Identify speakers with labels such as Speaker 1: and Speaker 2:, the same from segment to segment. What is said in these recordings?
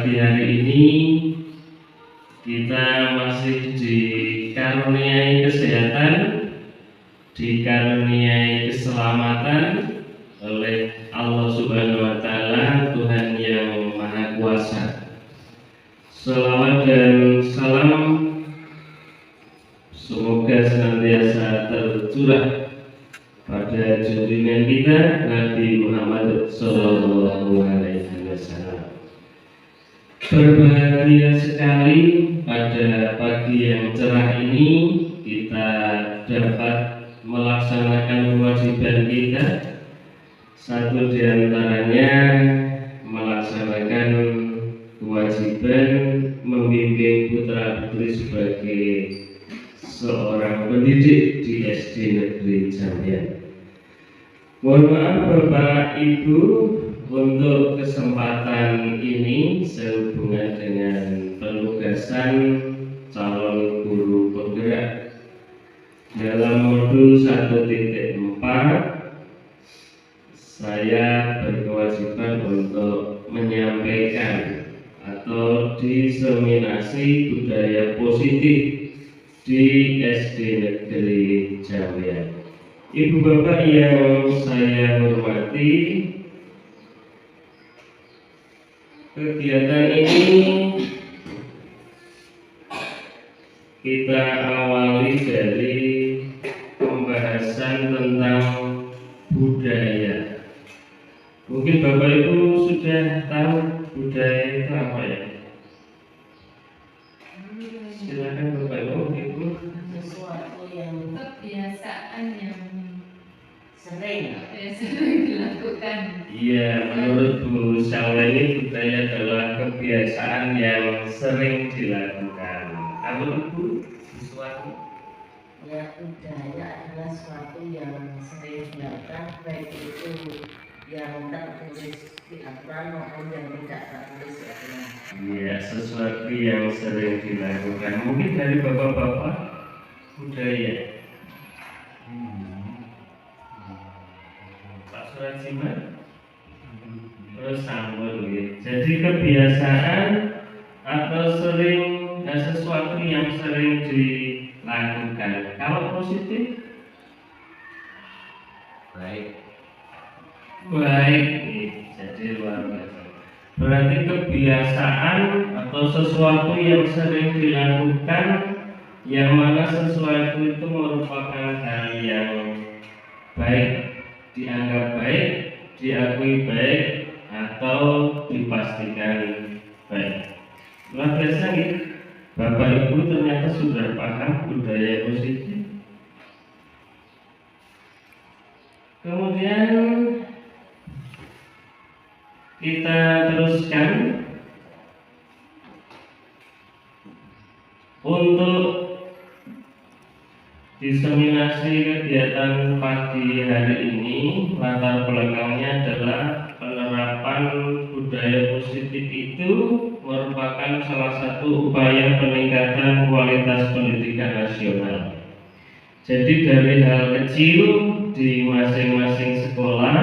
Speaker 1: pagi hari ini kita masih dikaruniai kesehatan, dikaruniai keselamatan oleh Allah Subhanahu wa Ta'ala, Tuhan yang Maha Kuasa. Shalawat dan salam semoga senantiasa tercurah pada junjungan kita Nabi Muhammad Sallallahu Alaihi Wasallam. Berbahagia sekali pada pagi yang cerah ini kita dapat melaksanakan kewajiban kita. Satu di antaranya melaksanakan kewajiban membimbing putra-putri sebagai seorang pendidik di SD Negeri Jambian. Mohon maaf Bapak Ibu untuk kesempatan ini sehubungan dengan penugasan calon guru penggerak dalam modul 1.4. Saya berkewajiban untuk menyampaikan atau diseminasi budaya positif di SD Negeri Jambian. Ibu Bapak yang saya hormati, kegiatan ini kita awali dari pembahasan tentang budaya. Mungkin Bapak Ibu sudah tahu budaya itu apa ya? Silakan Bapak Ibu.
Speaker 2: Sesuatu yang
Speaker 3: kebiasaan yang
Speaker 2: sering
Speaker 3: dilakukan.
Speaker 1: Iya, menurut Bu Salwa ini budaya adalah kebiasaan yang sering dilakukan. Kalau Ibu sesuatu?
Speaker 2: ya, budaya adalah sesuatu yang sering dilakukan, baik itu yang tertulis di aturan maupun yang tidak tertulis di aturan.
Speaker 1: Iya, sesuatu yang sering dilakukan. Mungkin dari bapak-bapak budaya. Pak Surajiman, terus sambung ya. Jadi kebiasaan atau sesuatu yang sering dilakukan. Kalau positif, baik, jadi luar biasa. Berarti kebiasaan atau sesuatu yang sering dilakukan, yang mana sesuatu itu merupakan hal yang baik, dianggap baik, diakui baik, atau dipastikan baik. Luar biasa gitu. Bapak Ibu ternyata sudah paham budaya positif. Kemudian kita teruskan untuk diseminasi kegiatan pagi hari ini. Latar belakangnya adalah penerapan budaya positif itu merupakan salah satu upaya peningkatan kualitas pendidikan nasional. Jadi dari hal kecil di masing-masing sekolah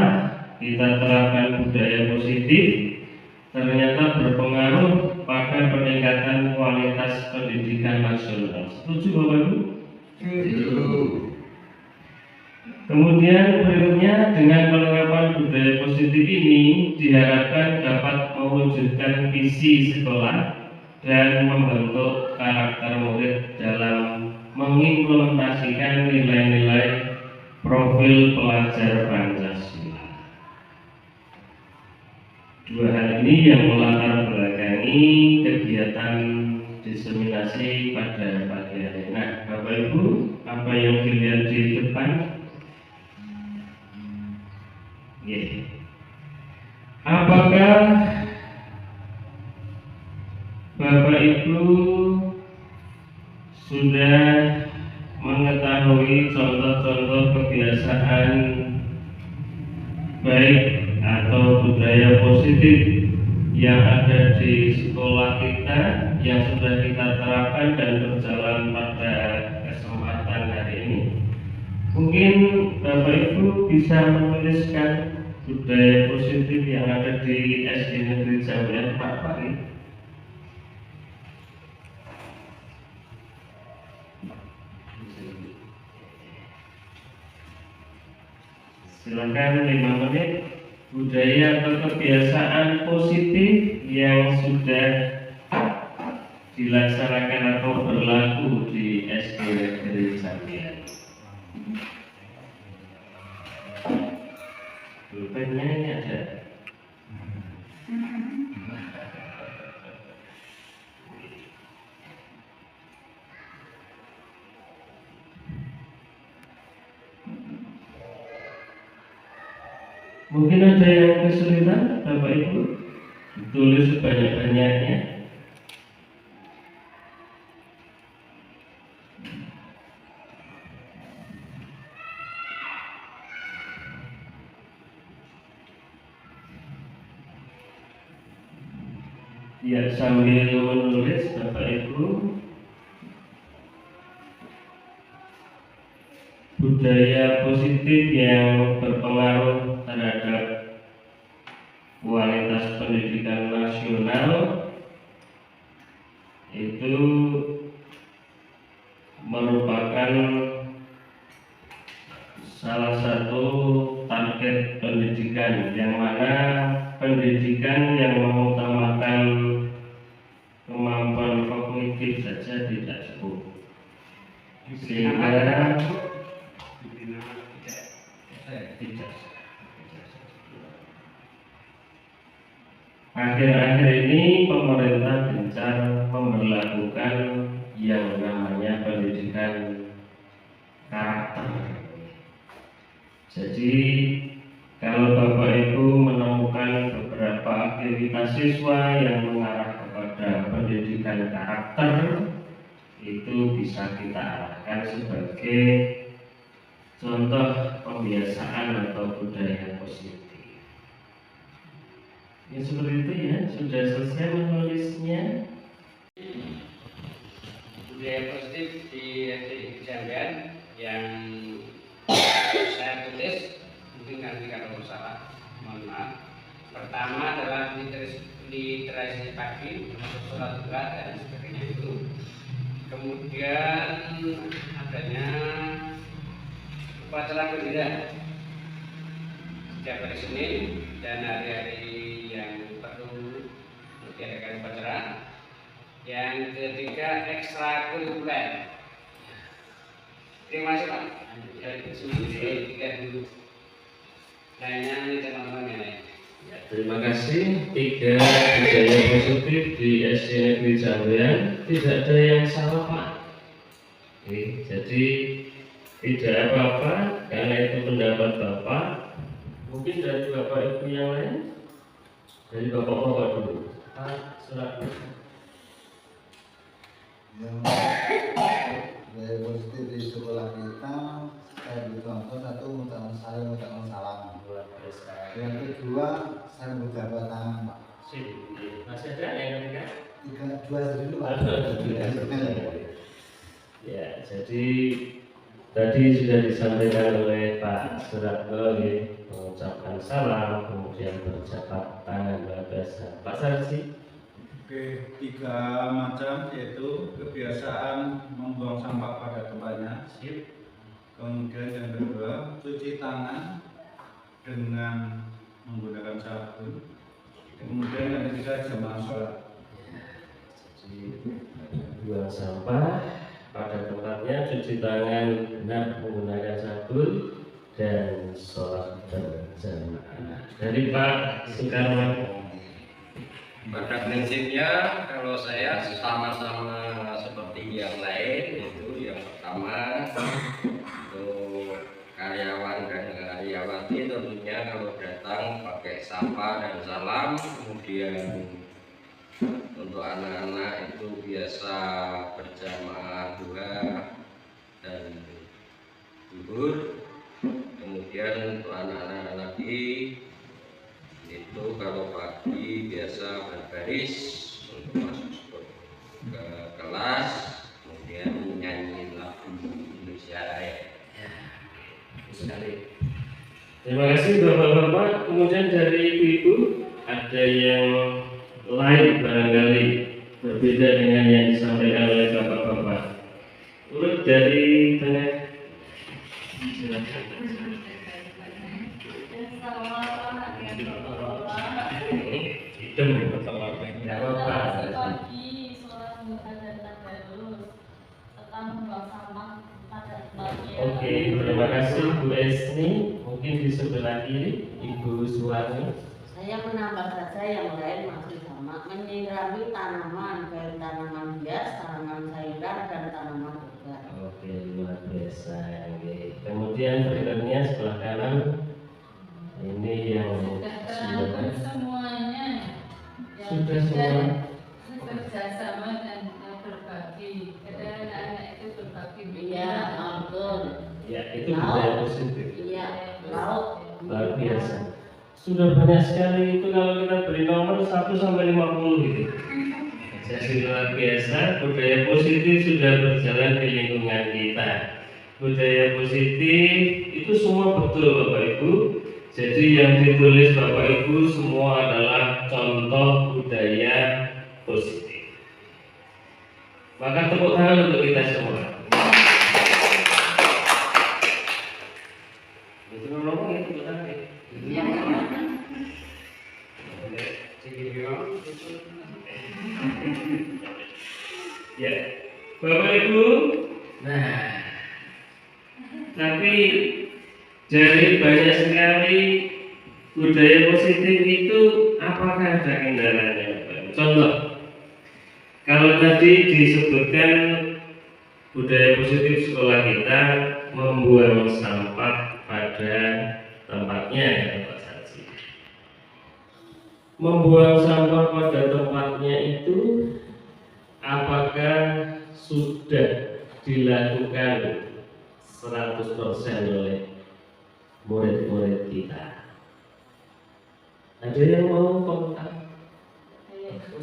Speaker 1: kita terapkan budaya positif, ternyata berpengaruh pada peningkatan kualitas pendidikan nasional. Setuju Bapak Ibu? Setuju. Kemudian berikutnya, dengan penerapan budaya positif ini diharapkan dapat mewujudkan visi sekolah dan membentuk karakter murid dalam mengimplementasikan nilai-nilai profil pelajar Pancasila. Dua hal ini yang melatar belakangi kegiatan diseminasi pada pagi hari. Nah, Bapak Ibu, apa yang dilihat di depan? Apakah Bapak Ibu sudah mengetahui contoh-contoh kebiasaan baik atau budaya positif yang ada di sekolah kita, yang sudah kita terapkan dan berjalan pada kesempatan hari ini? Mungkin Bapak Ibu bisa menuliskan budaya positif yang ada di SD Negeri Jambian Pak Fahri. silakan 5 menit. Budaya atau kebiasaan positif yang sudah dilaksanakan atau berlaku di SD Negeri Jambian. Pulpennya ini ada. Mungkin ada yang kesulitan, Bapak Ibu, tulis sebanyak-banyaknya. Ya, sambil menulis Bapak Ibu, budaya positif yang berpengaruh terhadap kualitas pendidikan nasional itu merupakan salah satu target pendidikan, yang mana pendidikan yang mengutamakan kemampuan kognitif saja tidak cukup, sehingga akhir-akhir ini pemerintah gencar memberlakukan yang namanya pendidikan karakter. Jadi kalau Bapak Ibu menemukan beberapa aktivitas siswa yang mengarah kepada pendidikan karakter, itu bisa kita arahkan sebagai contoh pembiasaan atau budaya positif. Ya seperti itu ya, sudah selesai menulisnya.
Speaker 4: Budaya positif di SD Jambian yang saya tulis, mungkin nanti kalau salah, mohon maaf. Pertama adalah literasi pagi, termasuk sholat berat dan sebagainya itu. Kemudian adanya upacara bendera setiap hari Senin dan hari-hari yang perlu diadakan upacara. Yang ketiga, ekstrakurikuler. Terima kasih Pak. Tiga dulu. Lainnya ini teman-teman yang lain.
Speaker 1: Ya, terima kasih. 3 budaya positif di SD Negeri Jambian. Tidak ada yang salah Pak. Oke, jadi tidak apa-apa karena itu pendapat Bapak. Mungkin dari Bapak Ibu yang lain. Dari Bapak-bapak dulu. Pak, surat.
Speaker 5: Yang budaya positif di sekolah kita, saya contoh satu mengucapkan salam. Yang kedua, saya menjabat tangan Pak.
Speaker 1: Masih ada yang ketiga?
Speaker 5: 2 dulu Pak.
Speaker 1: Ya, jadi tadi sudah disampaikan oleh Pak Suratno, mengucapkan salam, kemudian berjabat tangan luar biasa. Pak Sarsi.
Speaker 6: Oke, 3 macam, yaitu kebiasaan membuang sampah pada tempatnya. Kemudian yang kedua, cuci tangan dengan menggunakan sabun. Kemudian yang ketiga, jamaah sholat.
Speaker 1: Jadi buang sampah pada tempatnya, cuci tangan benar menggunakan sabun, dan sholat berjamaah. Dari Pak Soekarno.
Speaker 4: Pada prinsipnya kalau saya sama-sama seperti yang lain, itu yang pertama untuk karyawan dan karyawati tentunya kalau datang pakai sapa dan salam. Kemudian untuk anak-anak itu biasa berjamaah duha dan zuhur. Kemudian untuk anak-anak lagi itu kalau pagi biasa berbaris untuk masuk ke kelas, kemudian nyanyi lagu Indonesia Raya.
Speaker 1: Sekali. Terima kasih Bapak-bapak. Kemudian dari Ibu-ibu ada yang lain barangkali berbeda dengan yang disampaikan oleh Bapak-bapak. Urut dari tengah. ini idem nggak apa-apa.
Speaker 3: Pagi sholat duha dan tadarus serta membuang sampah pada tempatnya.
Speaker 1: Oke, terima kasih Bu Esni. Mungkin di sebelah kiri Ibu Suwarni.
Speaker 2: Saya menambah saja yang lain masih sama, menyirami tanaman, baik tanaman hias, tanaman sayuran, dan tanaman buah.
Speaker 1: Oke, luar biasa. Oke. Kemudian berikutnya sebelah kanan ini yang
Speaker 3: Sudah terangkum semuanya. Yang
Speaker 1: Sudah
Speaker 3: kita
Speaker 1: semua.
Speaker 3: kerjasama dan berbagi. Ada anak-anak itu berbagi.
Speaker 2: Iya, betul.
Speaker 1: ya itu budaya positif.
Speaker 2: Iya, laut.
Speaker 1: Luar biasa. Sudah banyak sekali itu kalau kita beri nomor 1 sampai 50 gitu. Jadi luar biasa, budaya positif sudah berjalan di lingkungan kita. Budaya positif itu semua betul Bapak Ibu. Jadi yang ditulis Bapak Ibu semua adalah contoh budaya positif. Maka tepuk tangan untuk kita semua. Itu ngomong itu benar ya. Ya, Bapak Ibu. Nah, tapi dari banyak sekali budaya positif itu apakah ada kendalanya? Contoh, kalau tadi disebutkan budaya positif sekolah kita membuang sampah pada tempatnya ya Pak Saji. Membuang sampah pada tempatnya itu apakah sudah dilakukan 100% oleh murid-murid kita? Ada yang mau komentar?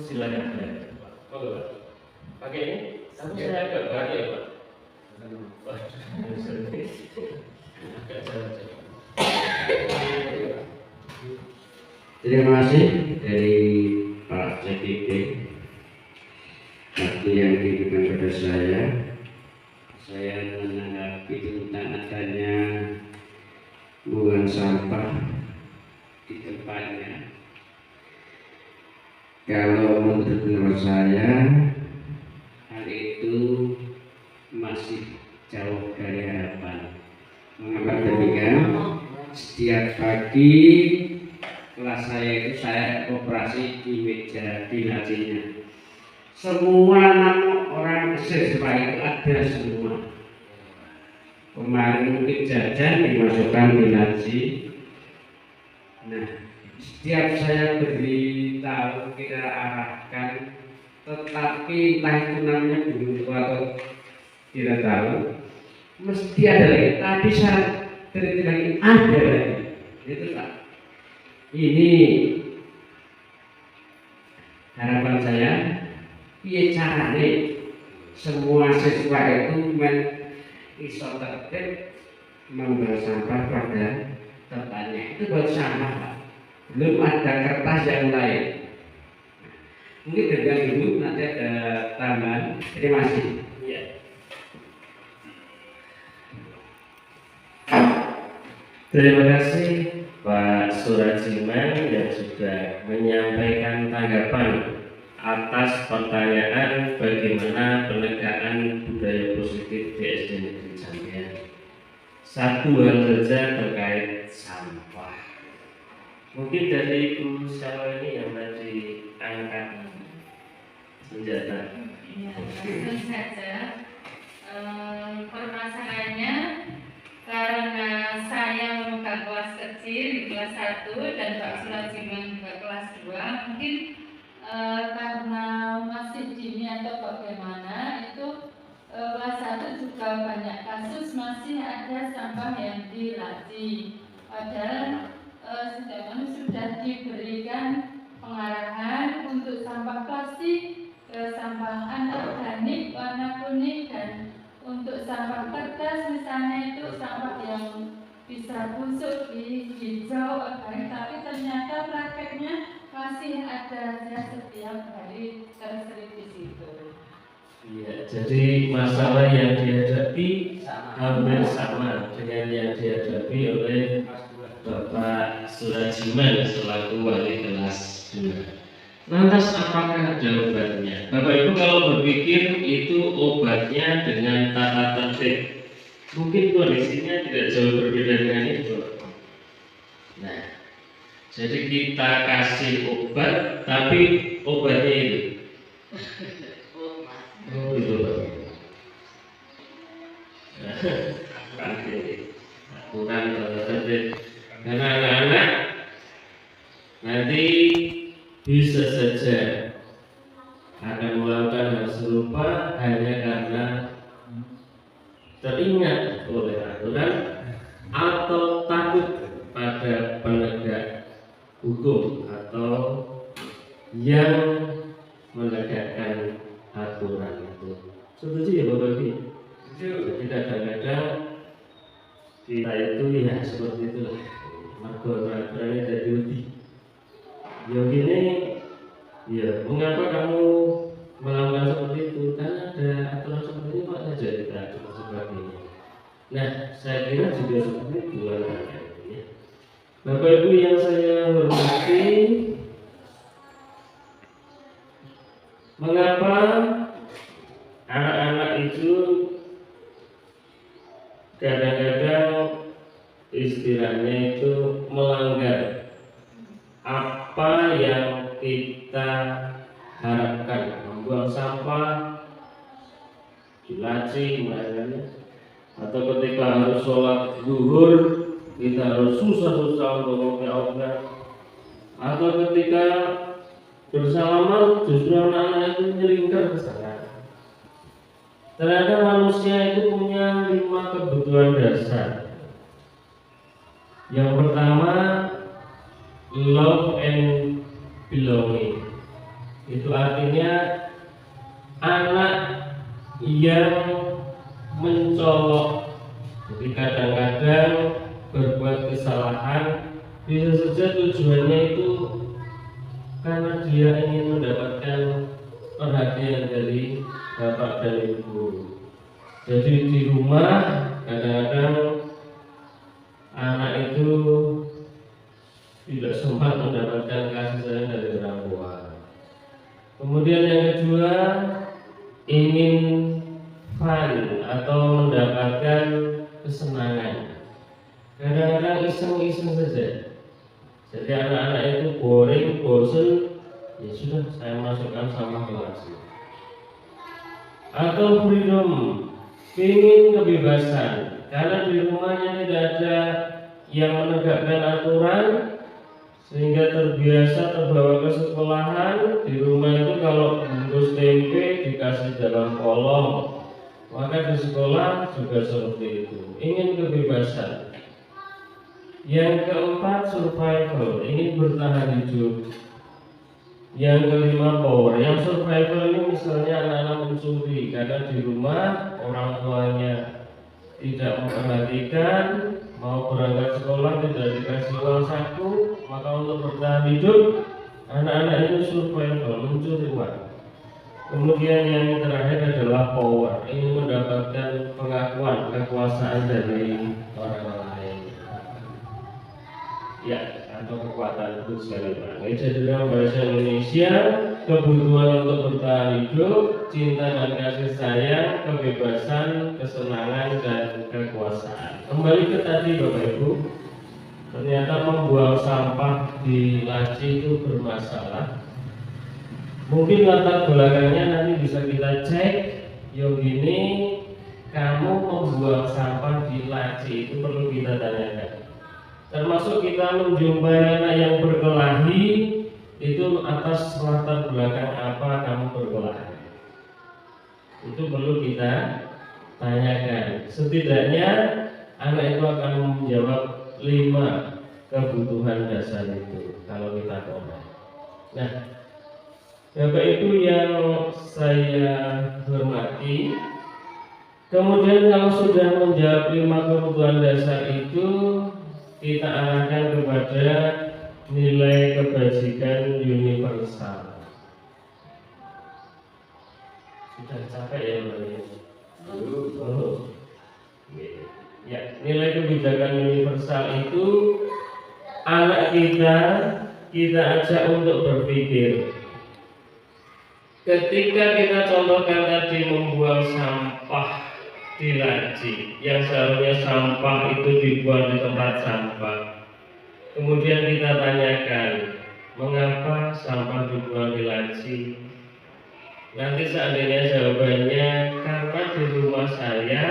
Speaker 1: Silakan. Monggo, Pak. Pakai ini? Tapi saya agak pakai, Pak.
Speaker 4: Terima kasih dari Pak CPP. Tadi yang diberikan kepada saya menanggapi tentang adanya buang sampah di tempatnya. Kalau menurut saya hal itu masih jauh dari harapan. Mengapa demikian? Setiap pagi kelas saya itu saya operasi di meja dinasinya. Semua nama orang siswa itu ada semua. Kemarin mungkin jajan dimasukkan di nasi. Nah, setiap saya beritahu kita arahkan, tetapi entah itu namanya dulu atau tidak tahu, mesti ada lagi. Tadi saya terlihat lagi ada lagi. Itu Pak. Ini harapan saya. Piye carane semua siswa itu iso tertib membawa sampah pada tempatnya. Itu baru sampah, Pak. Belum ada kertas yang lain. Mungkin dengan dulu nanti ada tambahan. Terima kasih.
Speaker 1: Ya. Terima kasih Pak Surajiman yang sudah menyampaikan tanggapan atas pertanyaan bagaimana penegakan budaya positif di SD Negeri Jampian. Satu hal saja terkait sampah. Mungkin dari Ibu Syawa ini yang tadi angkat senjata.
Speaker 3: Ya, langsung saja. Permasalahannya karena saya membuka kelas kecil di kelas 1 dan Pak Surajiman juga kelas 2, mungkin karena masih dini atau bagaimana itu kelas 1 juga banyak kasus masih ada sampah yang di laci. Padahal sudah diberikan pengarahan untuk sampah plastik, sampah anorganik warna kuning, dan untuk sampah kertas misalnya itu sampah yang bisa busuk di hijau organik, tapi ternyata prakteknya masih ada setiap hari terselip di situ.
Speaker 1: Iya, jadi masalah yang dihadapi hampir sama dengan yang dihadapi oleh Bapak Surajiman selaku wali kelas 2. Lantas apakah ada obatnya? Bapak Ibu kalau berpikir itu obatnya dengan tata tertib, mungkin kondisinya tidak jauh berbeda dengan itu. Nah, jadi kita kasih obat, tapi obatnya itu. Oh itu Bapak. Kurang tertib. Karena anak-anak nanti bisa saja akan melakukan hal serupa hanya karena teringat oleh aturan atau takut pada penegak hukum atau yang menegakkan aturan itu. Setuju ya Bapak Ibu? Jadi kadang-kadang kita itu ya seperti itu, aturan-aturannya jadi lebih. Ya gini, ya mengapa kamu melakukan seperti itu? Karena ada aturan seperti ini kok saja kita seperti ini. Nah, saya kira juga seperti itu ya. Bapak Ibu yang saya hormati, mengapa anak-anak itu kadang-kadang istilahnya itu melanggar apa yang kita harapkan, membuang sampah di laci misalnya, atau ketika harus sholat zuhur kita harus susah-susah untuk ngobrol-ngobrol, atau ketika bersalaman justru anak-anak itu nyelingkar ke sana. Ternyata manusia itu punya 5 kebutuhan dasar. Yang pertama, love and belonging. Itu artinya anak yang mencolok. Jadi kadang-kadang berbuat kesalahan, bisa saja tujuannya itu karena dia ingin mendapatkan perhatian dari bapak dan ibu. Jadi di rumah kadang-kadang anak itu tidak sempat mendapatkan kasih sayang dari orang tua. Kemudian yang kedua, ingin fun atau mendapatkan kesenangan. Kadang-kadang iseng-iseng saja. Jadi anak-anak itu boring, bosan, ya sudah saya masukkan sama kelas. Atau freedom, ingin kebebasan, karena di rumahnya tidak ada yang menegakkan aturan, sehingga terbiasa terbawa ke sekolahan. Di rumah itu kalau bungkus tempe dikasih dalam kolong, maka di sekolah juga seperti itu, ingin kebebasan. Yang keempat, survival, ingin bertahan hidup. Yang kelima, power. Yang survival ini misalnya anak-anak mencuri karena di rumah orang tuanya tidak memperhatikan, mau berangkat sekolah tidak dikasih uang saku, maka untuk bertahan hidup anak-anak itu survival, mencuri uang. Kemudian yang terakhir adalah power, ingin mendapatkan pengakuan, kekuasaan dari orang lain. Ya, atau kekuatan itu sekali lagi. Jadi dalam bahasa Indonesia, kebutuhan untuk bertahan hidup, cinta dan kasih sayang, kebebasan, kesenangan dan kekuasaan. Kembali ke tadi Bapak Ibu, ternyata membuang sampah di laci itu bermasalah. Mungkin latar belakangnya nanti bisa kita cek. Yo gini, kamu membuang sampah di laci itu perlu kita tanyakan. Termasuk kita menjumpai anak yang berkelahi, itu atas latar belakang apa kamu berkelahi. Itu perlu kita tanyakan. Setidaknya anak itu akan menjawab 5 kebutuhan dasar itu kalau kita komen. Nah, Bapak Ibu yang saya hormati, kemudian kalau sudah menjawab 5 kebutuhan dasar itu, kita arahkan kepada nilai kebajikan universal. Sudah capek ya Mbak? Ya, nilai kebijakan universal itu anak kita ajak untuk berpikir. Ketika kita contohkan tadi membuang sampah di laci, yang seharusnya sampah itu dibuang di tempat sampah. Kemudian kita tanyakan, mengapa sampah dibuang di laci? Nanti seandainya jawabannya, karena di rumah saya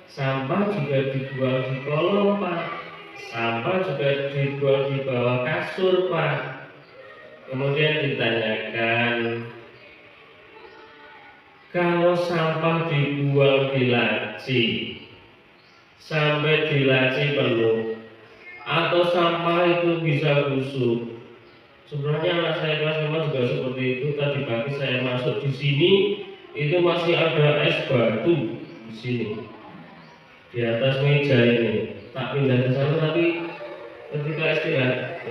Speaker 1: sampah juga dibuang di kolong, Pak. Sampah juga dibuang di bawah kasur, Pak. Kemudian ditanyakan, kalau sampah dibuang di laci sampai di laci penuh, atau sampah itu bisa busuk. Sebenarnya anak saya kelas 5 juga seperti itu. Tadi pagi saya masuk di sini, itu masih ada es batu di sini, di atas meja ini. Tak pindah ke sana, tapi ketika istirahat,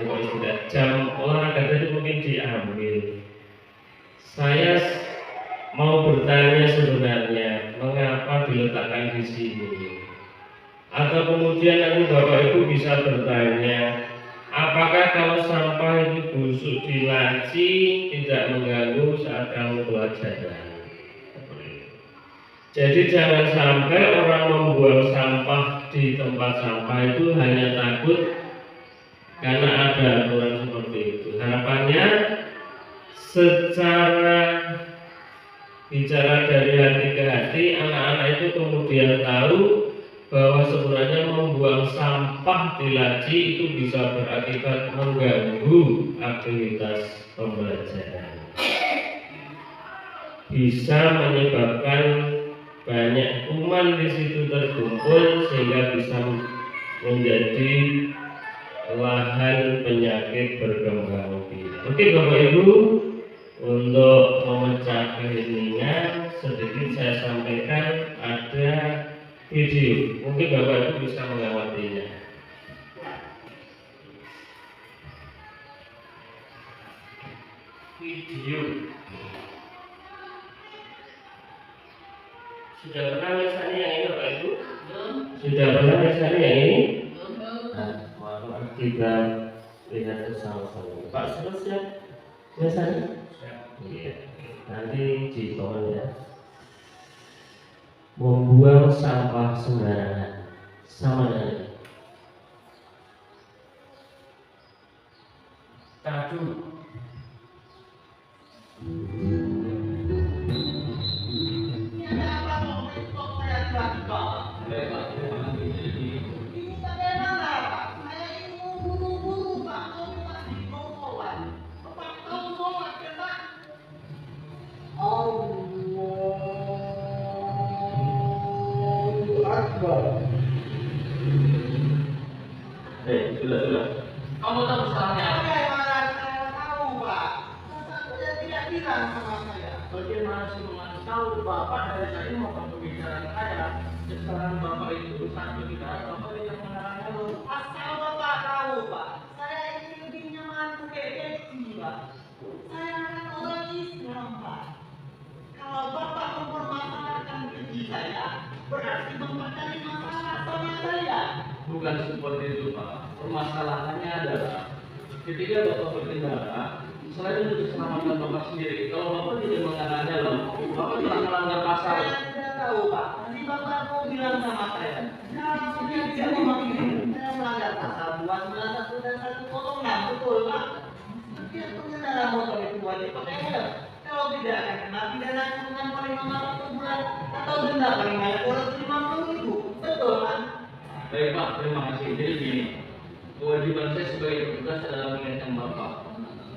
Speaker 1: jam olahraga tadi mungkin diambil. Saya mau bertanya sebenarnya mengapa diletakkan di sini, atau kemudian nanti Bapak Ibu bisa bertanya, apakah kalau sampah itu busuk di laci tidak mengganggu saat kamu pelajaran? Jadi jangan sampai orang membuang sampah di tempat sampah itu hanya takut karena ada aturan seperti itu. Harapannya secara bicara dari hati ke hati, anak-anak itu kemudian tahu bahwa sebenarnya membuang sampah di laci itu bisa berakibat mengganggu aktivitas pembelajaran, bisa menyebabkan banyak kuman di situ terkumpul sehingga bisa menjadi lahan penyakit berkembang biak. Oke Bapak Ibu, untuk memecah keheningan sedikit saya sampaikan ada video, mungkin Bapak Ibu bisa mengamatinya. Video sudah pernah misalnya yang ini Bapak Ibu? Sudah pernah misalnya yang ini? Nah, kita lihat bersama-sama. Pak sudah siap misalnya? Iya. Nanti di komen ya. Membuang sampah sembarangan sama dengan tadu. Sudah. Kamu tahu salahnya apa?
Speaker 6: Bagaimana saya tahu, Pak? Saya tidak bilang sama saya.
Speaker 1: Bagaimana sih mengasih tahu Bapak dari tadi mau pembicaraan saya? Sekarang Bapak itu bersatu tidak, Bapak tidak mengarahnya loh.
Speaker 6: Asal Bapak tahu, Pak. Saya ini lebih nyaman pakai peci, Pak. Saya kan orang Islam, Pak. Kalau Bapak mempermasalahkan peci saya, berarti Bapak cari masalah sama saya.
Speaker 1: Bukan seperti itu Pak. Permasalahannya adalah ketika Bapak berkendara, selain untuk keselamatan Bapak sendiri, kalau Bapak tidak mengarahnya loh, Bapak telah melanggar pasal.
Speaker 6: Saya tidak tahu, Pak. Nanti Bapak mau bilang sama saya. Kalau saya tidak memakai, saya melanggar pasal 291 dan 106, betul, Pak? Setiap pengendara motor itu wajib pakai helm. Kalau tidak akan kena pidana kurungan paling lama 1 bulan atau denda paling banyak 250.000. Betul, Pak?
Speaker 1: Baik Pak, terima kasih. Jadi gini, kewajiban saya sebagai petugas adalah mengingatkan Bapak.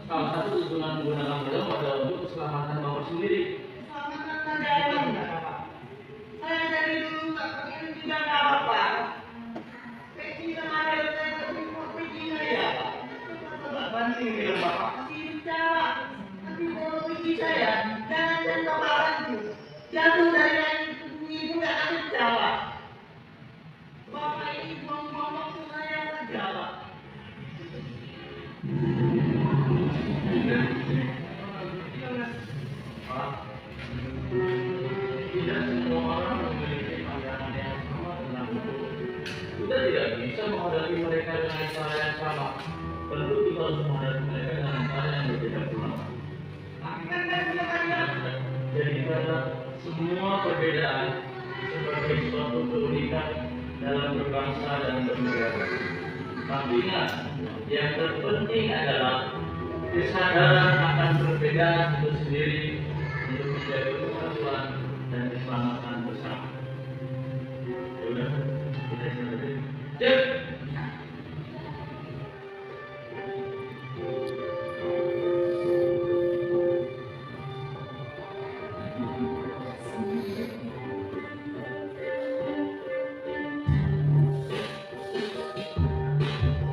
Speaker 1: Salah satu tujuan menggunakan helm adalah untuk keselamatan Bapak sendiri.
Speaker 6: Keselamatan negara enggak apa-apa. Saya dari dulu tak pakai helm juga enggak apa-apa. Peci sama helm saya tapi mau peci saya, Pak. Coba banding dengan Bapak. Masih bicara. Nanti kalau peci saya, jangan Bapak bantu. Jatuh dari langit ke bumi itu enggak akan jawab. Bapak ini buang-buang waktu saya saja, Pak.
Speaker 7: cara yang sama. Tentu kita harus menghadapi mereka dengan cara yang berbeda pula. Jadi karena semua perbedaan sebagai suatu keunikan dalam berbangsa dan bernegara. Tapi ingat, yang terpenting adalah kesadaran akan perbedaan itu sendiri untuk menjadi persatuan dan keselamatan bersama. Ya udah, kita selesai. Cek.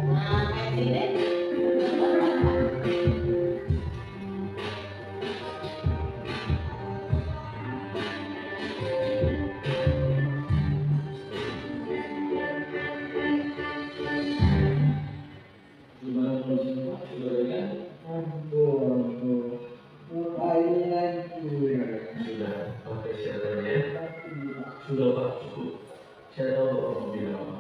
Speaker 2: Nah, kayak gini.
Speaker 7: Sudah, oke, silakan. Sudah Pak, cukup. Saya tahu Bapak mau bilang apa.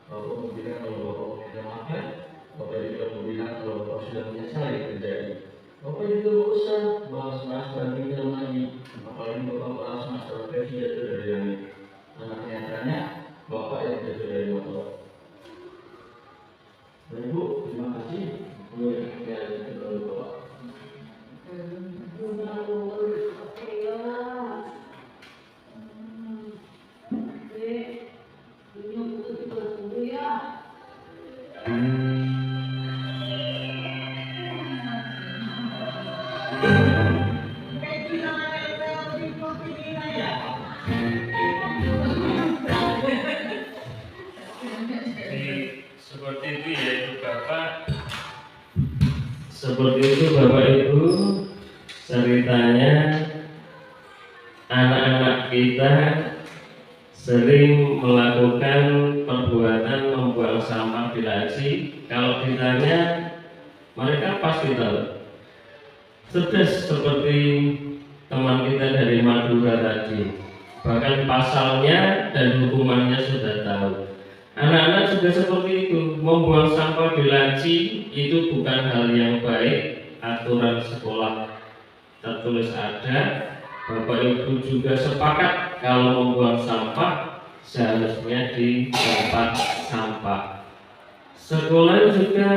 Speaker 7: Bapak mau bilang kalau Bapak tidak makan, Bapak juga mau bilang kalau Bapak sudah menyesali terjadi. Bapak juga tidak usah bahas-bahas bandingkan lagi. Apalagi Bapak bahas masalah versi jatuh dari langit. Karena kenyataannya Bapak yang jatuh dari motor. Dan Ibu, terima kasih. Boleh ya, kedua Bapak.
Speaker 1: Jadi seperti itu ya Ibu Bapak. Seperti itu Bapak Ibu, ceritanya anak-anak kita sering melakukan perbuatan membuang sampah di laci. Kalau ditanya, mereka pasti tahu. Cerdas seperti teman kita dari Madura tadi. Bahkan pasalnya dan hukumannya sudah tahu. Anak-anak juga seperti itu, membuang sampah di laci itu bukan hal yang baik. Aturan sekolah tertulis ada. Bapak Ibu juga sepakat kalau membuang sampah seharusnya di tempat sampah. Sekolah juga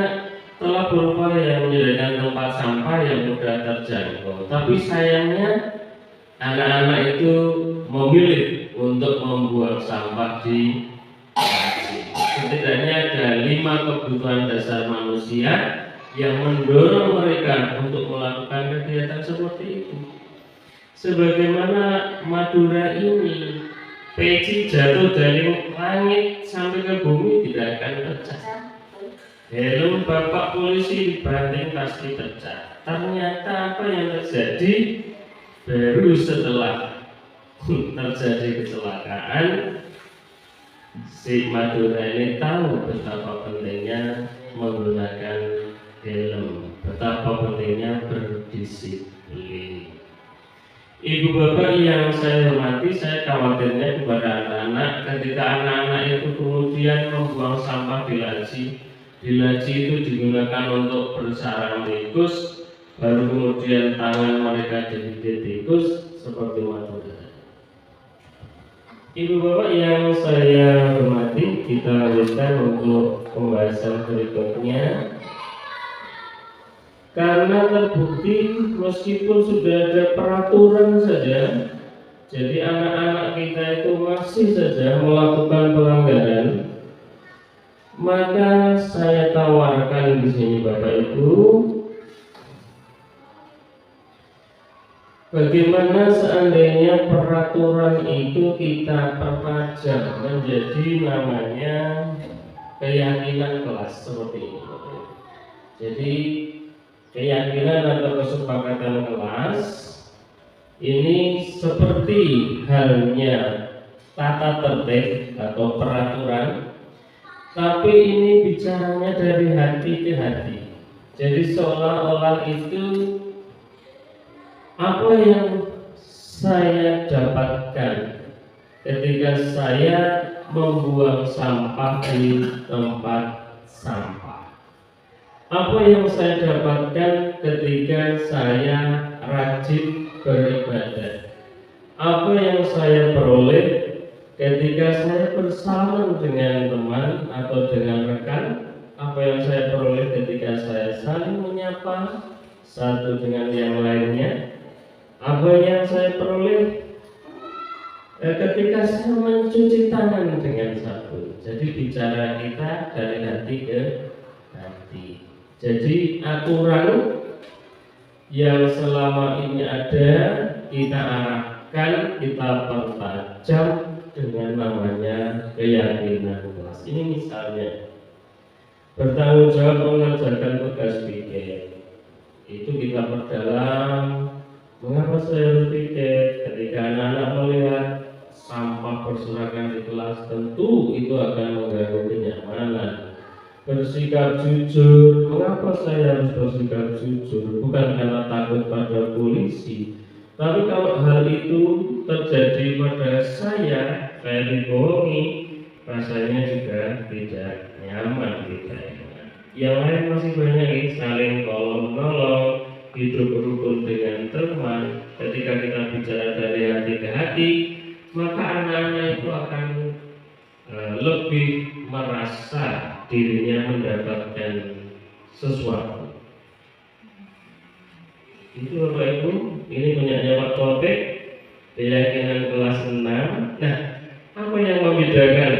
Speaker 1: telah berupaya menyediakan tempat sampah yang mudah terjangkau. Tapi sayangnya anak-anak itu memilih untuk membuang sampah di laci. Setidaknya ada 5 kebutuhan dasar manusia yang mendorong mereka untuk melakukan kegiatan seperti itu. Sebagaimana Madura ini, peci jatuh dari langit sampai ke bumi tidak akan pecah. Helm bapak polisi dibanting pasti pecah. Ternyata apa yang terjadi baru setelah terjadi kecelakaan, si Madura ini tahu betapa pentingnya menggunakan helm, betapa pentingnya berdisiplin. Ibu bapak yang saya hormati, saya khawatirnya kepada anak-anak ketika anak-anak itu kemudian membuang sampah di laci. Di laci itu digunakan untuk bersarang tikus, baru kemudian tangan mereka digigit tikus seperti Madura. Ibu bapak yang saya hormati, kita lanjutkan untuk pembahasan berikutnya. Karena terbukti meskipun sudah ada peraturan saja, jadi anak-anak kita itu masih saja melakukan pelanggaran, maka saya tawarkan di sini Bapak Ibu, bagaimana seandainya peraturan itu kita perpajang menjadi namanya keyakinan kelas seperti ini. Jadi keyakinan atau kesepakatan kelas ini seperti halnya tata tertib atau peraturan, tapi ini bicaranya dari hati ke hati. Jadi seolah-olah itu apa yang saya dapatkan ketika saya membuang sampah di tempat sampah. Apa yang saya dapatkan ketika saya rajin beribadah? Apa yang saya peroleh ketika saya bersalaman dengan teman atau dengan rekan? Apa yang saya peroleh ketika saya saling menyapa satu dengan yang lainnya? Apa yang saya peroleh ketika saya mencuci tangan dengan sabun? Jadi bicara kita dari hati ke hati. Jadi aturan yang selama ini ada kita arahkan, kita pertajam dengan namanya keyakinan kelas. Ini misalnya bertanggung jawab mengerjakan tugas piket, itu kita perdalam. Mengapa saya harus piket? Ketika anak-anak melihat sampah berserakan di kelas, tentu itu akan mengganggu kenyamanan. Bersikap jujur, mengapa saya harus bersikap jujur? Bukan karena takut pada polisi, tapi kalau hal itu terjadi pada saya dibohongi, rasanya juga tidak nyaman gitu. Yang lain masih banyak ini, saling tolong menolong, hidup berukun dengan teman. Ketika kita bicara dari hati ke hati, maka anak-anak itu akan lebih merasa dirinya mendapatkan sesuatu. Itu Bapak Ibu, ini punyanya Pak Topik, keyakinan kelas 6. Nah, apa yang membedakan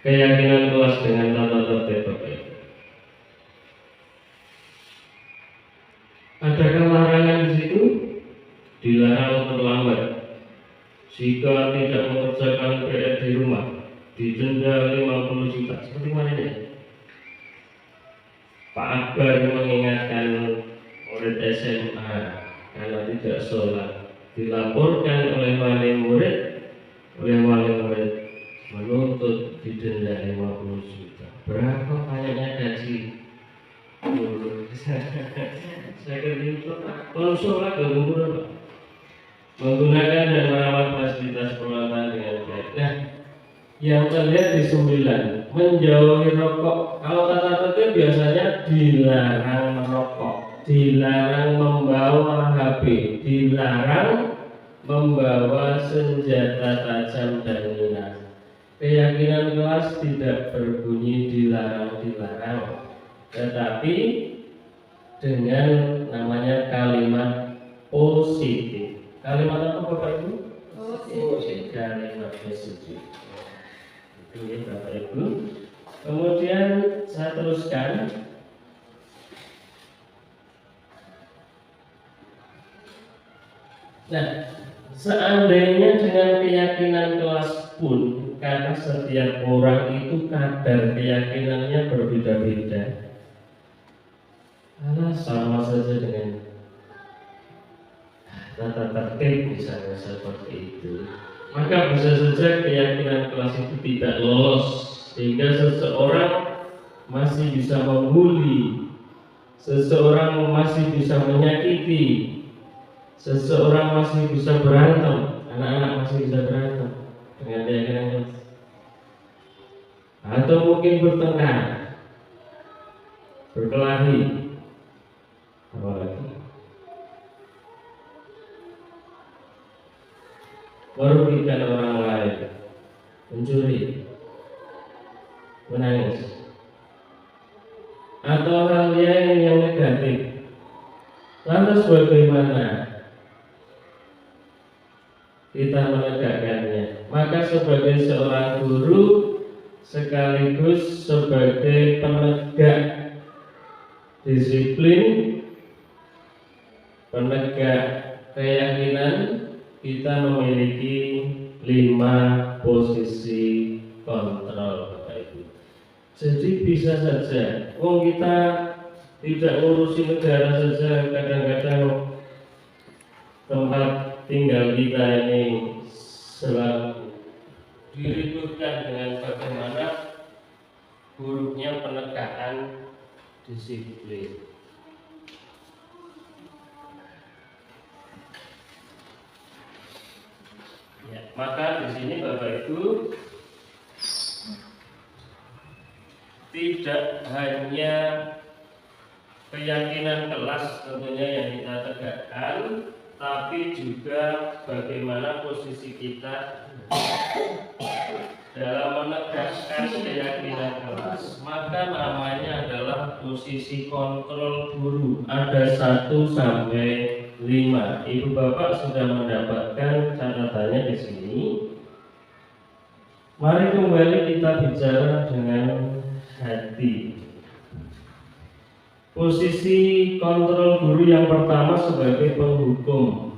Speaker 1: keyakinan kelas dengan tata tertib Bapak Ibu? Adakah larangan di situ? Dilarang terlambat. Jika tidak mengerjakan PR di rumah, didenda 50 juta. Seperti mana ini? Pak Akbar mengingatkan murid SMA karena tidak sholat, dilaporkan oleh wali murid, menuntut didenda 50 juta. Berapa banyaknya gaji guru? Saya kerja kalau sholat gak berapa? Menggunakan dan merawat fasilitas peralatan dengan baik. Nah, yang terlihat di 9, menjauhi rokok. Kalau tata tertib biasanya dilarang merokok, dilarang membawa HP, dilarang membawa senjata tajam dan minas. Keyakinan kelas tidak berbunyi dilarang, tetapi dengan namanya kalimat positif. Kalimat apa Bapak Ibu? Positif. Kalimat positif. Itu ya Bapak Ibu. Kemudian saya teruskan. Nah, seandainya dengan keyakinan kelas pun, karena setiap orang itu kadar keyakinannya berbeda-beda, karena sama saja dengan tata tertib misalnya seperti itu, maka bisa saja keyakinan kelas itu tidak lolos, sehingga seseorang masih bisa membuli, seseorang masih bisa menyakiti, seseorang masih bisa berantem, anak-anak masih bisa berantem dengan keyakinan kelas, atau mungkin bertengkar, berkelahi, apalagi merugikan orang lain, mencuri, menangis, atau hal yang negatif. Lantas bagaimana kita menegakkannya? Maka sebagai seorang guru sekaligus sebagai penegak disiplin, penegak keyakinan, kita memiliki 5 posisi kontrol Bapak Ibu. Jadi bisa saja, kita tidak ngurusi negara saja, kadang-kadang tempat tinggal kita ini selalu diributkan dengan bagaimana buruknya penegakan disiplin. Ya, maka di sini Bapak Ibu tidak tidak hanya keyakinan kelas tentunya yang kita tegakkan, tapi juga bagaimana posisi kita dalam menegakkan keyakinan kelas. Maka namanya adalah posisi kontrol guru. Ada 1 sampai 5. Ibu bapak sudah mendapatkan catatannya di sini. Mari kembali kita bicara dengan hati. Posisi kontrol guru yang pertama sebagai penghukum.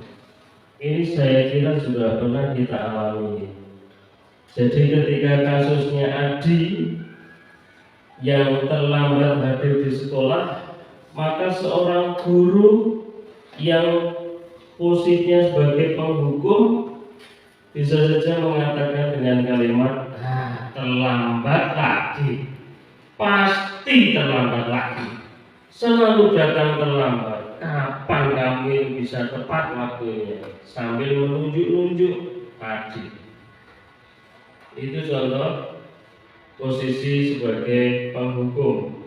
Speaker 1: Ini saya kira sudah pernah kita alami. Jadi ketika kasusnya Adi yang terlambat hadir di sekolah, maka seorang guru yang posisinya sebagai penghukum bisa saja mengatakan dengan kalimat terlambat lagi, pasti terlambat lagi, selalu datang terlambat, kapan kamu bisa tepat waktunya, sambil menunjuk-nunjuk Adi. Itu contoh posisi sebagai penghukum.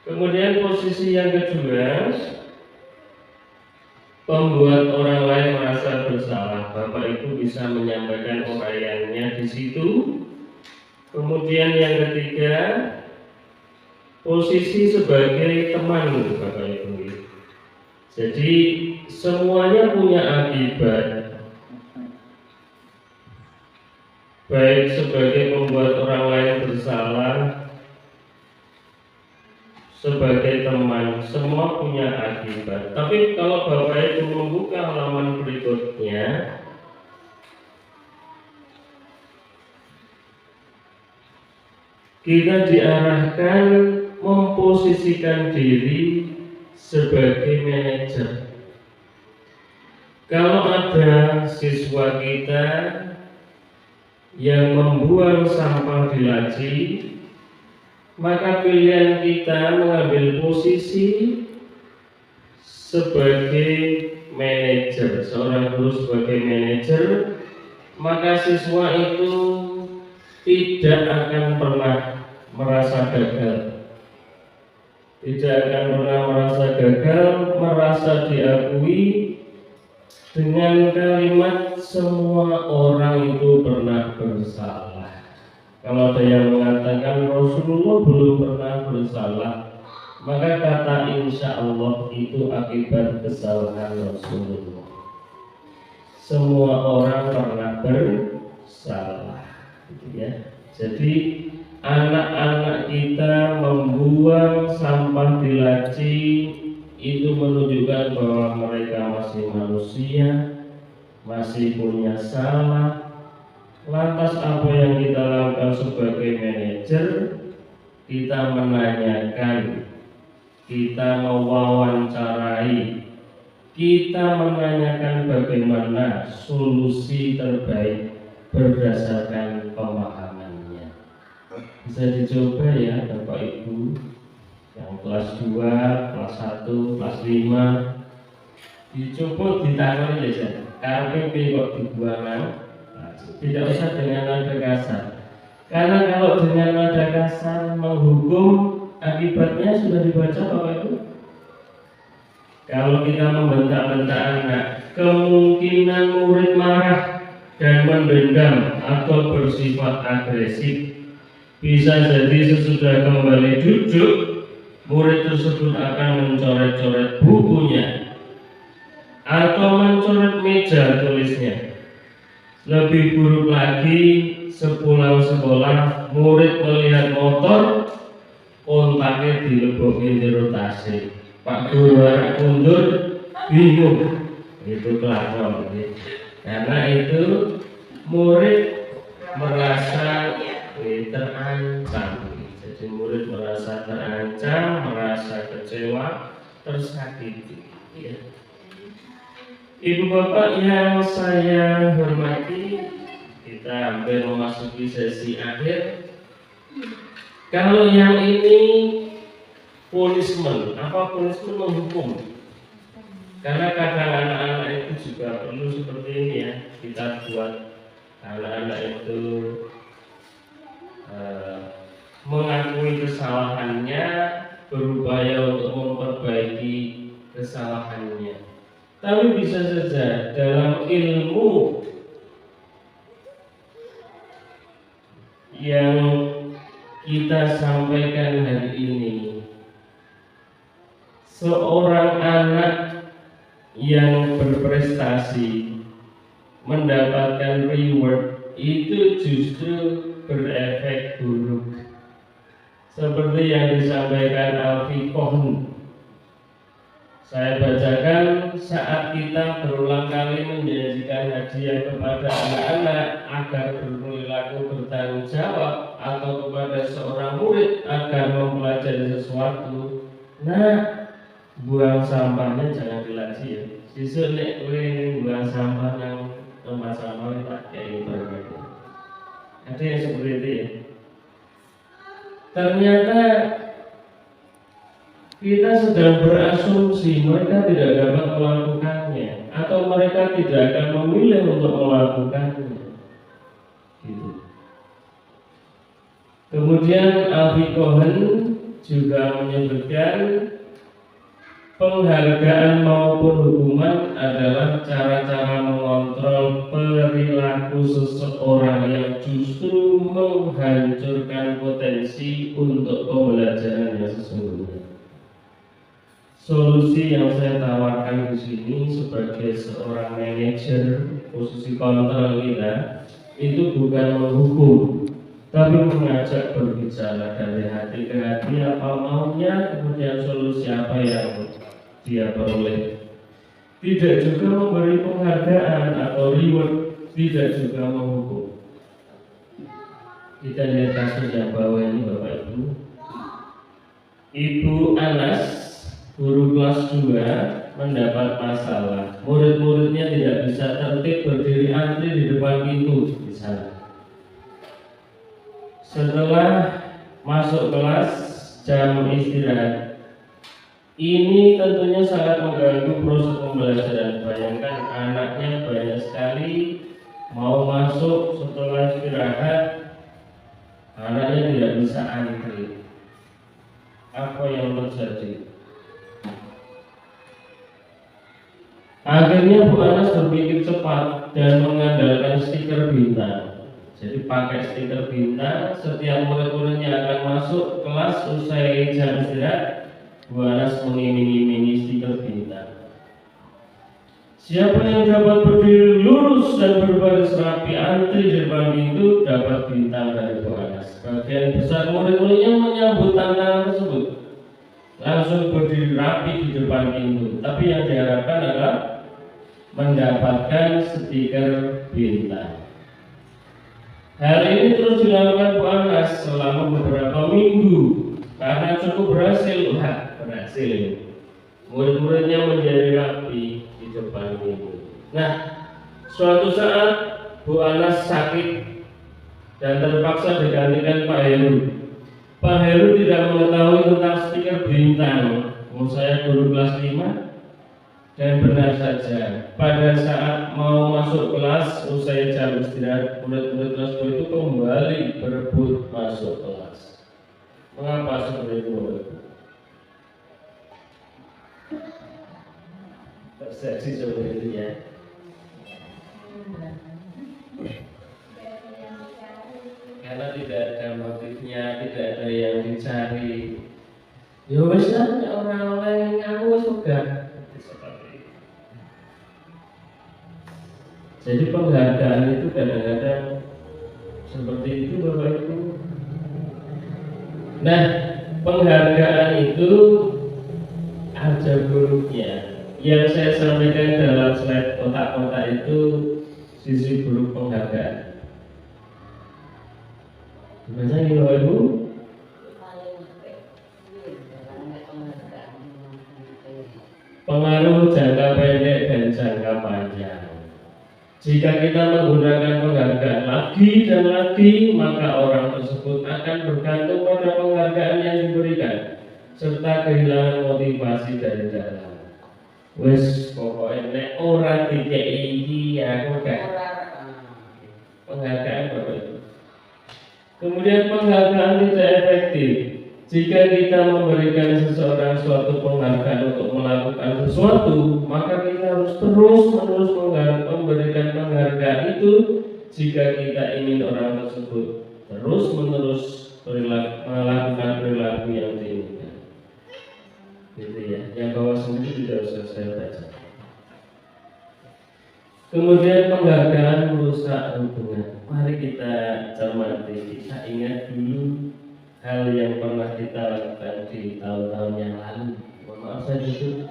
Speaker 1: Kemudian posisi yang kedua, membuat orang lain merasa bersalah. Bapak Ibu bisa menyampaikan uraiannya di situ. Kemudian yang ketiga, posisi sebagai teman, Bapak Ibu. Jadi semuanya punya akibat. Baik sebagai membuat orang lain bersalah, sebagai teman, semua punya akibat. Tapi kalau Bapak Ibu membuka halaman berikutnya, kita diarahkan memposisikan diri sebagai manajer. Kalau ada siswa kita yang membuang sampah di laci, maka pilihan kita mengambil posisi sebagai manajer, seorang guru sebagai manajer, maka siswa itu tidak akan pernah merasa gagal, tidak akan pernah merasa gagal, merasa diakui dengan kalimat semua orang itu pernah bersalah. Kalau ada yang mengatakan Rasulullah belum pernah bersalah, maka kata insya Allah itu akibat kesalahan Rasulullah. Semua orang pernah bersalah, gitu ya. Jadi anak-anak kita membuang sampah di laci itu menunjukkan bahwa mereka masih manusia, masih punya salah. Lantas apa yang kita lakukan sebagai manajer? Kita menanyakan, kita mewawancarai, kita menanyakan bagaimana solusi terbaik berdasarkan pemahamannya. Bisa dicoba ya Bapak Ibu, yang kelas 2, kelas 1, kelas 5, dicoba ditakoni aja. Karena kok dibuang, tidak usah dengan nada kasar. Karena kalau dengan nada kasar menghukum, akibatnya sudah dibaca Bapak Ibu. Kalau kita membentak-bentak anak, kemungkinan murid marah dan mendendam atau bersifat agresif. Bisa jadi sesudah kembali duduk, murid tersebut akan mencoret-coret bukunya atau mencoret meja tulisnya. Lebih buruk lagi, sepulang sekolah murid melihat motor, kontaknya dilebokin jero tasik. Pak Guru anak mundur, bingung. Itu kelakon. Karena itu murid merasa terancam. Jadi murid merasa terancam, merasa kecewa, tersakiti. Ya. Ibu bapak yang saya hormati, kita hampir memasuki sesi akhir. Kalau yang ini punishment, apa punishment? Menghukum. Karena kadang anak-anak itu juga perlu seperti ini ya, kita buat anak-anak itu mengakui kesalahannya, berupaya untuk memperbaiki kesalahannya. Tapi bisa saja dalam ilmu yang kita sampaikan hari ini, seorang anak yang berprestasi mendapatkan reward itu justru berefek buruk. Seperti yang disampaikan Alfie Kohn, saya bacakan, saat kita berulang kali menjanjikan hadiah kepada anak-anak agar berperilaku bertanggung jawab, atau kepada seorang murid agar mempelajari sesuatu, nah buang sampahnya jangan dilaji ya. Sisuk nek kowe buang sampah nang tempat sampah tak kayak gitu. Ada yang seperti itu ya. Ternyata kita sedang berasumsi mereka tidak dapat melakukannya, atau mereka tidak akan memilih untuk melakukannya. Gitu. Kemudian Alfie Kohn juga menyebutkan penghargaan maupun hukuman adalah cara-cara mengontrol perilaku seseorang yang justru menghancurkan potensi untuk pembelajaran yang sesungguhnya. Solusi yang saya tawarkan di sini sebagai seorang manajer posisi kontrol kita itu bukan menghukum, tapi mengajak berbicara dari hati ke hati apa maunya, kemudian solusi apa yang dia peroleh. Tidak juga memberi penghargaan atau reward, tidak juga menghukum. Kita lihat kasus yang bawah ini Bapak Ibu. Ibu Anas, guru kelas 2, mendapat masalah. Murid-muridnya tidak bisa tertib berdiri antri di depan pintu di sana. Setelah masuk kelas jam istirahat, ini tentunya sangat mengganggu proses pembelajaran. Bayangkan anaknya banyak sekali mau masuk setelah istirahat, anaknya tidak bisa antri. Apa yang terjadi? Akhirnya Bu Anas berpikir cepat dan mengandalkan stiker bintang. Jadi pakai stiker bintang, setiap murid-muridnya akan masuk kelas usai jam istirahat, Bu Anas mengiming-imingi stiker bintang. Siapa yang dapat berdiri lurus dan berbaris rapi antri di depan pintu dapat bintang dari Bu Anas. Bagian besar murid-muridnya menyambut tantangan tersebut, langsung berdiri rapi di depan pintu. Tapi yang diharapkan adalah mendapatkan stiker bintang. Hal ini terus dilakukan Bu Anas selama beberapa minggu karena cukup berhasil. Berhasil. Murid-muridnya menjadi rapi di depan pintu. Nah, suatu saat Bu Anas sakit dan terpaksa digantikan Pak Heru. Pak Heru tidak mengetahui tentang stiker bintang. Saya guru kelas 5. Dan benar saja, pada saat mau masuk kelas usai jam istirahat, murid-murid kelas 2 itu kembali berebut masuk kelas. Mengapa seperti itu? Terjadi seperti itu ya. Karena tidak ada motifnya, tidak ada yang dicari. Ya wes orang lain aku suka. Jadi penghargaan itu kadang-kadang seperti itu Bapak Ibu. Nah, penghargaan itu ada buruknya. Yang saya sampaikan dalam slide kotak-kotak itu sisi buruk penghargaan. Gimana ini Bapak Ibu? Pengaruh jangka pendek dan jangka panjang. Jika kita menggunakan penghargaan lagi dan lagi, maka orang tersebut akan bergantung pada penghargaan yang diberikan, serta kehilangan motivasi dari dalam. Wes pokoknya nek ora dikei iki aku gak penghargaan Bapak Ibu. Kemudian penghargaan tidak efektif. Jika kita memberikan seseorang suatu penghargaan untuk melakukan sesuatu, maka kita harus terus-menerus memberikan penghargaan itu jika kita ingin orang tersebut terus-menerus melakukan perilaku yang diinginkan. Gitu ya. Yang bawah sendiri tidak usah saya baca. Kemudian penghargaan merusak hubungan. Mari kita cermati, kita ingat dulu hal yang pernah kita lakukan di tahun-tahun yang lalu. Mohon maaf saya jujur.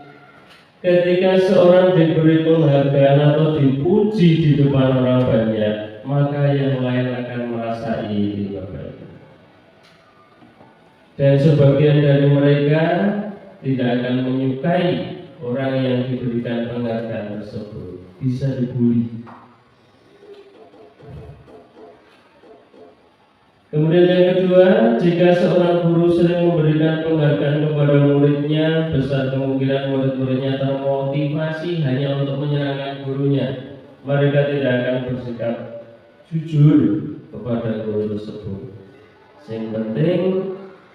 Speaker 1: Ketika seorang diberi penghargaan atau dipuji di depan orang banyak, maka yang lain akan merasa iri Bapak. Dan sebagian dari mereka tidak akan menyukai orang yang diberikan penghargaan tersebut. Bisa dibully. Kemudian yang kedua, jika seorang guru sering memberikan penghargaan kepada muridnya, besar kemungkinan murid-muridnya termotivasi hanya untuk menyenangkan gurunya. Mereka tidak akan bersikap jujur kepada guru tersebut. Yang penting,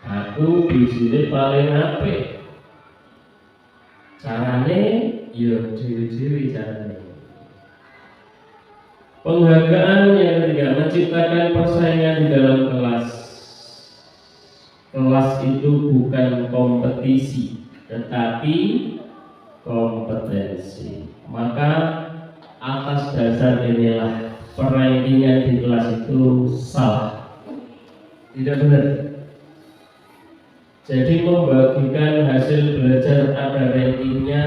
Speaker 1: aku di sini paling apik. Carane, yo dewi-dewi carane. Penghargaan yang tidak menciptakan persaingan di dalam kelas. Kelas itu bukan kompetisi, tetapi kompetensi. Maka atas dasar inilah perankingan di kelas itu salah, tidak benar. Jadi membagikan hasil belajar ada rankingnya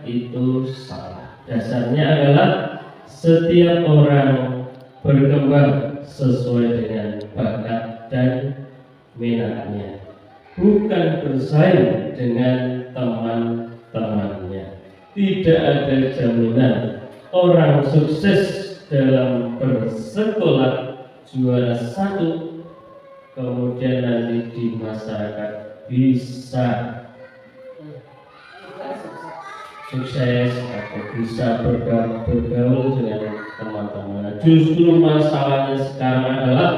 Speaker 1: itu salah. Dasarnya adalah setiap orang berkembang sesuai dengan bakat dan minatnya, bukan bersaing dengan teman-temannya. Tidak ada jaminan orang sukses dalam bersekolah juara 1 kemudian nanti di masyarakat bisa sukses atau bisa bergaul dengan teman-teman. Justru masalahnya sekarang adalah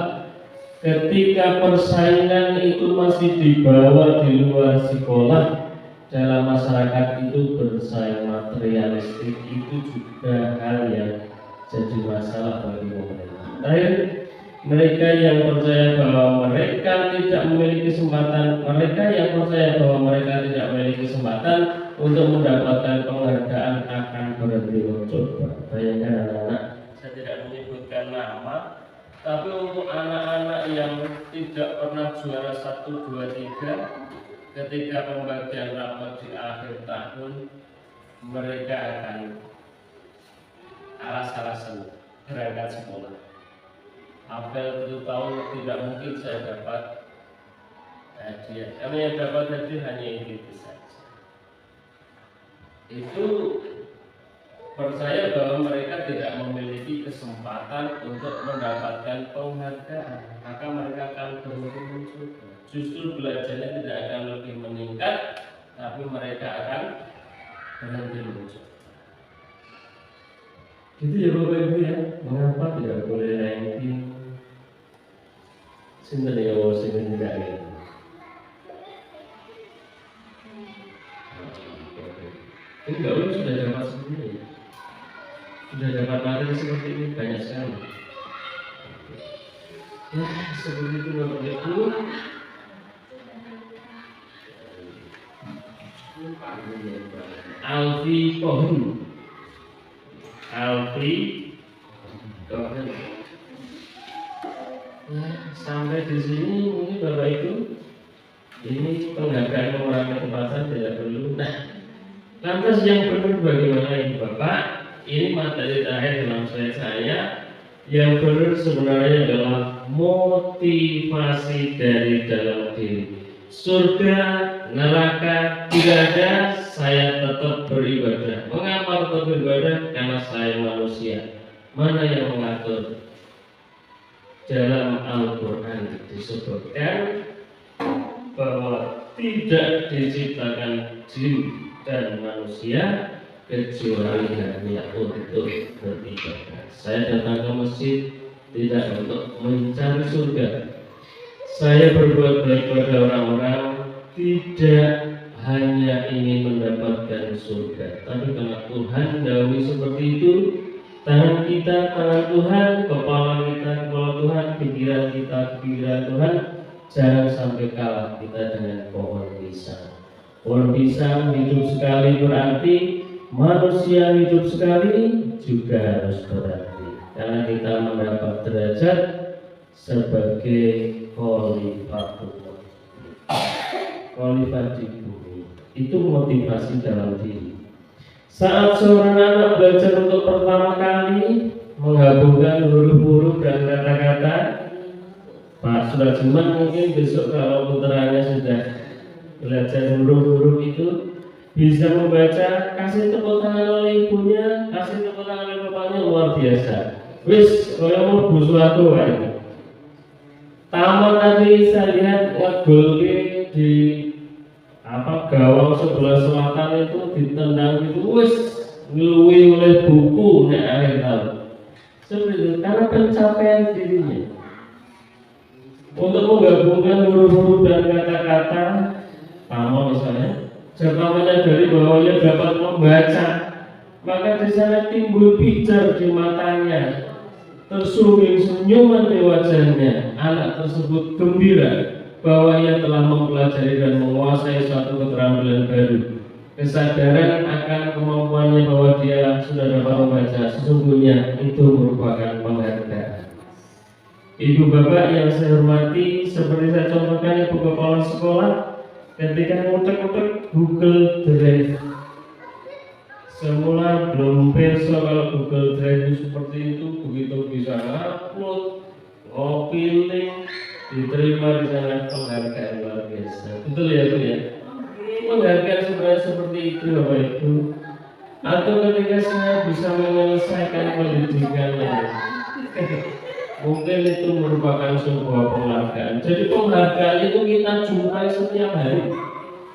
Speaker 1: ketika persaingan itu masih dibawa di luar sekolah, dalam masyarakat itu bersaing materialistik, itu juga hal yang jadi masalah bagi pemerintah. Terakhir, mereka yang percaya bahwa mereka tidak memiliki kesempatan, untuk mendapatkan penghargaan akan berhenti mencoba. Bayangkan anak-anak, saya tidak menyebutkan nama, tapi untuk anak-anak yang tidak pernah juara 1, 2, 3, ketika pembagian rapot di akhir tahun, mereka akan alas-alasan berangkat sekolah. Apel 7 tahun tidak mungkin saya dapat hadiah. Karena yang dapat hadiah hanya itu saja. Itu percaya bahwa mereka tidak memiliki kesempatan untuk mendapatkan penghargaan, maka mereka akan berhenti mencoba. Justru belajarnya tidak akan lebih meningkat, tapi mereka akan berhenti mencoba. Gitu ya Bapak Ibu ya. Mengapa tidak boleh ranking? Sinten ya wong sing tidak gitu. Enggak, lu sudah dapat sendiri. Sudah dapat materi seperti ini banyak sekali. Ya, seperti itu Bapak Ibu. Alfi Kohn. Nah, sampai di sini ini Bapak Ibu, ini penghargaan mengurangi kesempatan tidak perlu. Nah, lantas yang benar bagaimana ini Bapak? Ini materi terakhir dalam slide saya. Yang benar sebenarnya adalah motivasi dari dalam diri. Surga, neraka tidak ada, saya tetap beribadah. Mengapa tetap beribadah? Karena saya manusia. Mana yang mengatur? Dalam Al-Quran disebutkan bahwa tidak diciptakan jin dan manusia kecuali hanya untuk beribadah. Saya datang ke masjid tidak untuk mencari surga, Saya berbuat baik pada orang-orang tidak hanya ingin mendapatkan surga, tapi karena Tuhan dahulu seperti itu, tangan kita, tangan Tuhan, kepala kita, kepala Tuhan, pikiran kita, pikiran Tuhan, jangan sampai kalah kita dengan pohon pisang. Pohon pisang hidup sekali berarti manusia hidup sekali juga harus berarti, karena kita mendapat derajat sebagai khalifah di bumi. Itu motivasi dalam diri. Saat seorang anak belajar untuk pertama kali menggabungkan huruf-huruf dan kata-kata, Pak Surajiman mungkin besok kalau putranya sudah belajar huruf-huruf itu bisa membaca, kasih tepuk tangan oleh ibunya, kasih tepuk tangan oleh bapaknya, luar biasa. Wis, kalau mau sesuatu itu. Taman tadi saya lihat ngegol di gawang sebelah selatan itu ditendang itu, wis ngeluwi oleh buku nek akhir tahun. Seperti itu, karena pencapaian dirinya. Untuk menggabungkan huruf-huruf dan kata-kata, sama misalnya, serta menyadari bahwa ia dapat membaca, maka di sana timbul pijar di matanya, tersungging senyuman di wajahnya. Anak tersebut gembira bahwa ia telah mempelajari dan menguasai suatu keterampilan baru. Kesadaran akan kemampuannya bahwa dia sudah dapat membaca, sesungguhnya itu merupakan penghargaan. Ibu bapak yang saya hormati, seperti saya contohkan ibu kepala sekolah ketika ngutek-ngutek Google Drive. Semula belum perso kalau Google Drive itu seperti itu, begitu bisa upload, copy link, diterima di sana, penghargaan luar biasa. Betul ya Bu ya? Penghargaan sebenarnya seperti itu Bapak Ibu. Atau ketika saya bisa menyelesaikan pendidikannya, mungkin itu merupakan sebuah penghargaan. Jadi penghargaan itu kita jumpai setiap hari,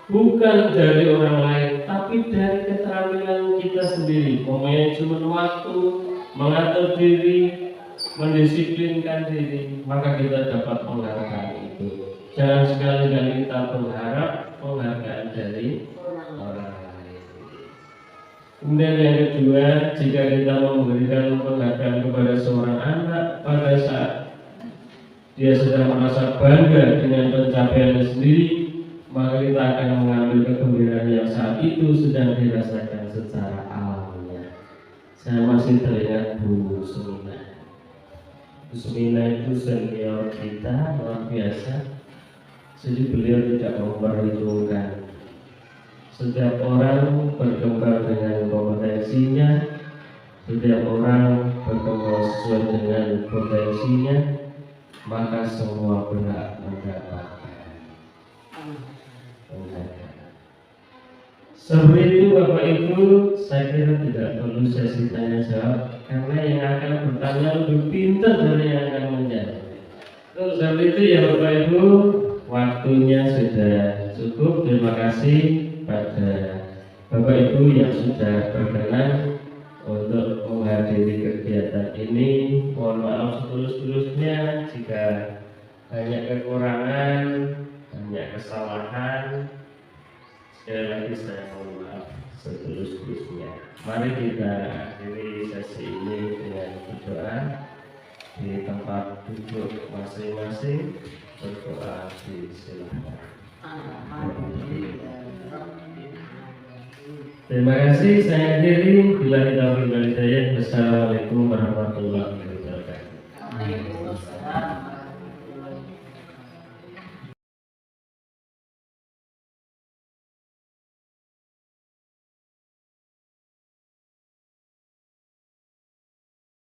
Speaker 1: bukan dari orang lain, tapi dari keterampilan kita sendiri, manajemen waktu, mengatur diri, mendisiplinkan diri, maka kita dapat penghargaan itu. Jangan sekali-kali kita berharap penghargaan dari orang lain. Kemudian yang kedua, jika kita memberikan penghargaan kepada seorang anak pada saat dia sedang merasa bangga dengan pencapaiannya sendiri, maka kita akan mengambil kegembiraan yang saat itu sedang dirasakan secara alamiah. Saya masih teringat Bu Sumina. Bu Sumina itu senior kita luar biasa. Jadi beliau tidak memperhitungkan. Setiap orang berkembang dengan kompetensinya, setiap orang berkembang sesuai dengan potensinya, maka semua berhak mendapatkan. Seperti itu Bapak Ibu, saya kira tidak perlu sesi tanya jawab, karena yang akan bertanya lebih pintar dari yang akan menjawab. Seperti itu ya Bapak Ibu, waktunya sudah cukup. Terima kasih pada Bapak Ibu yang sudah berkenan untuk menghadiri kegiatan ini. Mohon maaf setulus-tulusnya jika banyak kekurangan, banyak kesalahan. Sekali lagi saya mohon maaf setulus-tulusnya. Mari kita akhiri sesi ini dengan berdoa di tempat duduk masing-masing. Berdoa silakan. Terima kasih, saya akhiri. Bila kita beri hidayah. Wassalamualaikum warahmatullahi wabarakatuh.